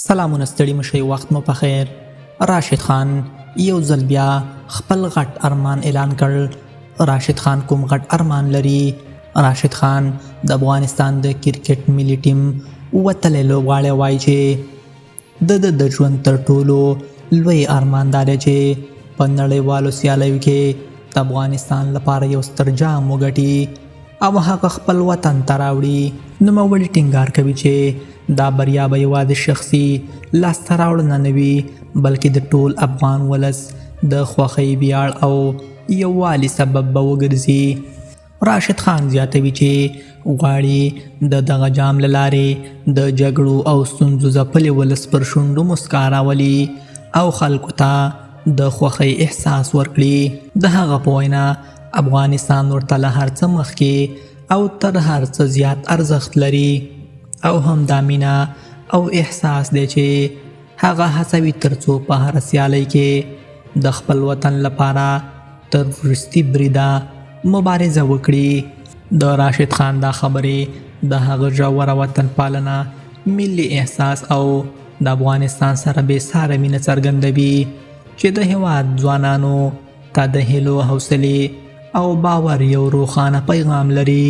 سلامونه ستړي مشئ، وخت مو په خیر. راشد خان یو ځل بیا خپل غټ ارمان اعلان کړ. راشد خان کوم غټ ارمان لري؟ راشد خان د افغانستان د کرکټ ملي ټیم وتلی لوبغاړی وایي چې د ژوند تر ټولو لوی ارمان دا دی چې په نړیوالو سیالیو کې د افغانستان لپاره یو ستر جام وګټي او هغه خپل وطن ته راوړي. نوموړي ټینګار کوي چې دا بریا به یوازې شخصي لاسته راوړنه نه وي، بلکې د ټول افغان ولس د خوښۍ، ویاړ او یووالي سبب به وګرځي. راشد خان زیاتوي چې غواړي دغه جام له لارې د جګړو او ستونزو ځپلي ولس پر شونډو مسکا راولي او خلکو ته د خوښۍ احساس ورکړي. د هغه په وینا افغانستان ورته له هر څه مخکې او تر هر څه زیات ارزښت لري او هم دا مینه او احساس دی چې هغه هڅوي ترڅو په هر سیالۍ کې د خپل وطن لپاره تر وروستي بریده مبارزه وکړي. د راشد خان دا خبرې د هغه ژوره وطن پالنه، ملي احساس او د افغانستان سره بې ساره مینه څرګندوي چې د هېواد ځوانانو ته د هیلو، حوصلې او باور یو روښانه پیغام لري.